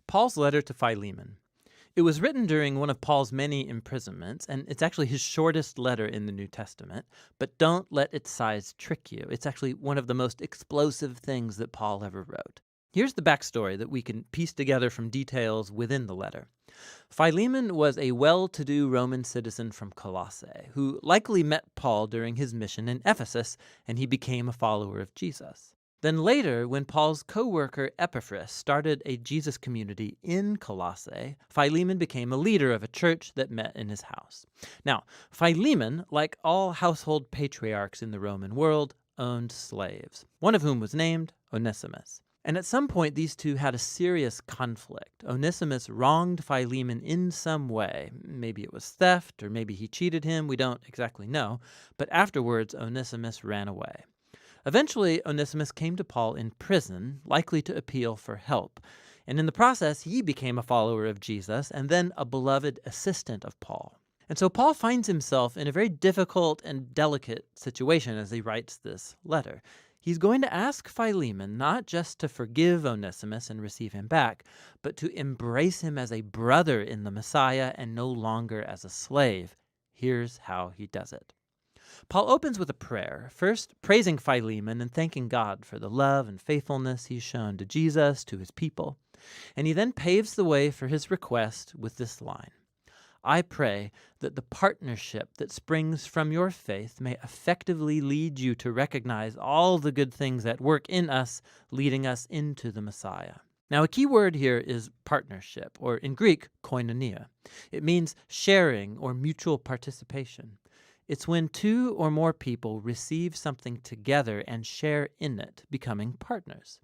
Paul's letter to Philemon. It was written during one of Paul's many imprisonments, and it's actually his shortest letter in the New Testament. But don't let its size trick you. It's actually one of the most explosive things that Paul ever wrote. Here's the backstory that we can piece together from details within the letter. Philemon was a well-to-do Roman citizen from Colossae who likely met Paul during his mission in Ephesus, and he became a follower of Jesus. Then later, when Paul's co-worker Epaphras started a Jesus community in Colossae, Philemon became a leader of a church that met in his house. Now, Philemon, like all household patriarchs in the Roman world, owned slaves, one of whom was named Onesimus. And at some point, these two had a serious conflict. Onesimus wronged Philemon in some way. Maybe it was theft, or maybe he cheated him. We don't exactly know. But afterwards, Onesimus ran away. Eventually, Onesimus came to Paul in prison, likely to appeal for help. And in the process, he became a follower of Jesus and then a beloved assistant of Paul. And so Paul finds himself in a very difficult and delicate situation as he writes this letter. He's going to ask Philemon not just to forgive Onesimus and receive him back, but to embrace him as a brother in the Messiah and no longer as a slave. Here's how he does it. Paul opens with a prayer, first praising Philemon and thanking God for the love and faithfulness he's shown to Jesus, to his people. And he then paves the way for his request with this line: I pray that the partnership that springs from your faith may effectively lead you to recognize all the good things at work in us, leading us into the Messiah. Now, a key word here is partnership, or in Greek, koinonia. It means sharing or mutual participation. It's when two or more people receive something together and share in it, becoming partners.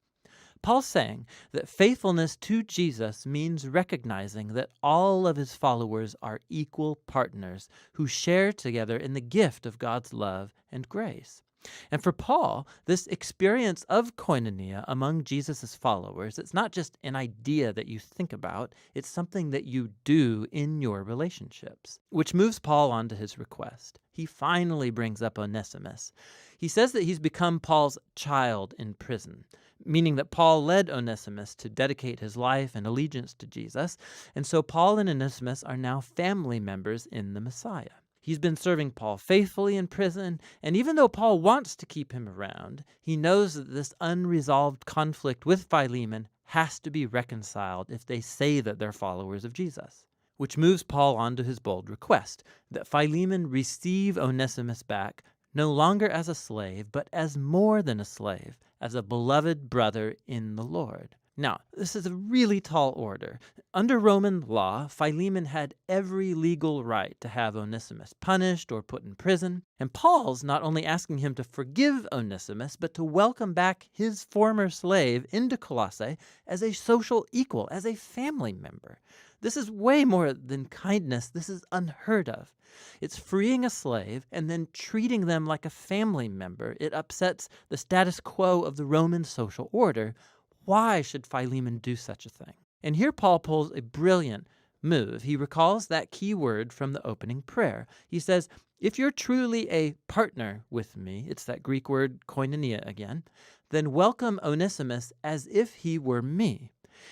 Paul's saying that faithfulness to Jesus means recognizing that all of his followers are equal partners who share together in the gift of God's love and grace. And for Paul, this experience of koinonia among Jesus' followers, it's not just an idea that you think about, it's something that you do in your relationships. Which moves Paul on to his request. He finally brings up Onesimus. He says that he's become Paul's child in prison, meaning that Paul led Onesimus to dedicate his life and allegiance to Jesus, and so Paul and Onesimus are now family members in the Messiah. He's been serving Paul faithfully in prison, and even though Paul wants to keep him around, he knows that this unresolved conflict with Philemon has to be reconciled if they say that they're followers of Jesus. Which moves Paul on to his bold request, that Philemon receive Onesimus back, no longer as a slave, but as more than a slave, as a beloved brother in the Lord. Now, this is a really tall order. Under Roman law, Philemon had every legal right to have Onesimus punished or put in prison, and Paul's not only asking him to forgive Onesimus, but to welcome back his former slave into Colossae as a social equal, as a family member. This is way more than kindness. This is unheard of. It's freeing a slave and then treating them like a family member. It upsets the status quo of the Roman social order. Why should Philemon do such a thing? And here Paul pulls a brilliant move. He recalls that key word from the opening prayer. He says, if you're truly a partner with me, it's that Greek word koinonia again, then welcome Onesimus as if he were me.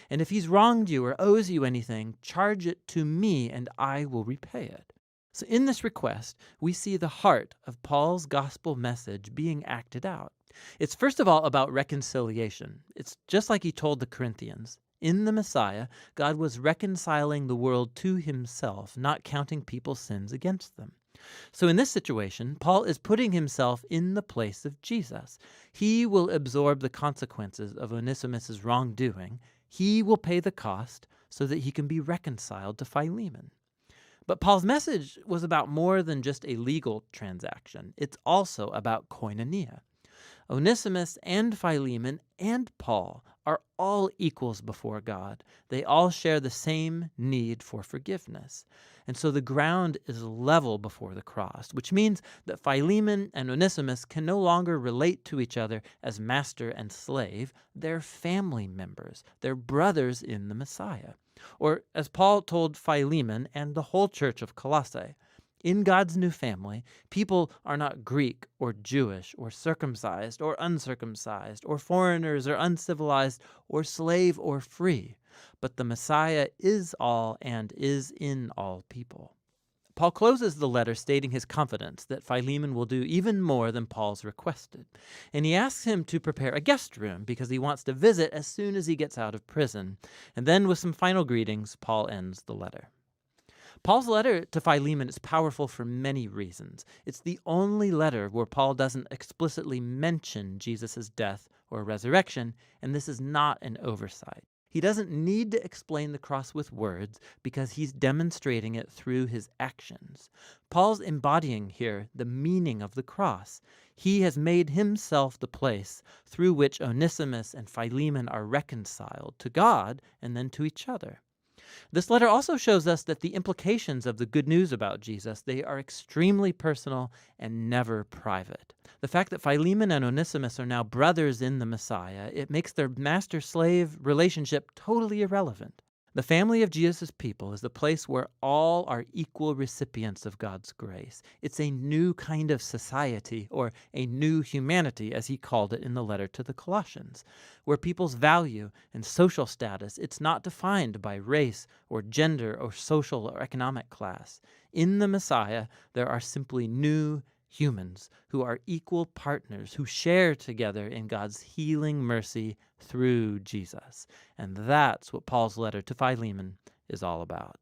And if he's wronged you or owes you anything, charge it to me and I will repay it. So in this request, we see the heart of Paul's gospel message being acted out. It's first of all about reconciliation. It's just like he told the Corinthians. In the Messiah, God was reconciling the world to himself, not counting people's sins against them. So in this situation, Paul is putting himself in the place of Jesus. He will absorb the consequences of Onesimus' wrongdoing. He will pay the cost so that he can be reconciled to Philemon. But Paul's message was about more than just a legal transaction. It's also about koinonia. Onesimus and Philemon and Paul are all equals before God. They all share the same need for forgiveness. And so the ground is level before the cross, which means that Philemon and Onesimus can no longer relate to each other as master and slave. They're family members. They're brothers in the Messiah. Or as Paul told Philemon and the whole church of Colossae, in God's new family, people are not Greek or Jewish or circumcised or uncircumcised or foreigners or uncivilized or slave or free. but the Messiah is all and is in all people. Paul closes the letter stating his confidence that Philemon will do even more than Paul's requested, and he asks him to prepare a guest room because he wants to visit as soon as he gets out of prison. And then with some final greetings, Paul ends the letter. Paul's letter to Philemon is powerful for many reasons. It's the only letter where Paul doesn't explicitly mention Jesus' death or resurrection, and this is not an oversight. He doesn't need to explain the cross with words because he's demonstrating it through his actions. Paul's embodying here the meaning of the cross. He has made himself the place through which Onesimus and Philemon are reconciled to God and then to each other. This letter also shows us that the implications of the good news about Jesus, they are extremely personal and never private. The fact that Philemon and Onesimus are now brothers in the Messiah, it makes their master-slave relationship totally irrelevant. The family of Jesus' people is the place where all are equal recipients of God's grace. It's a new kind of society, or a new humanity, as he called it in the letter to the Colossians, where people's value and social status, it's not defined by race or gender or social or economic class. In the Messiah, there are simply new humans who are equal partners, who share together in God's healing mercy through Jesus. And that's what Paul's letter to Philemon is all about.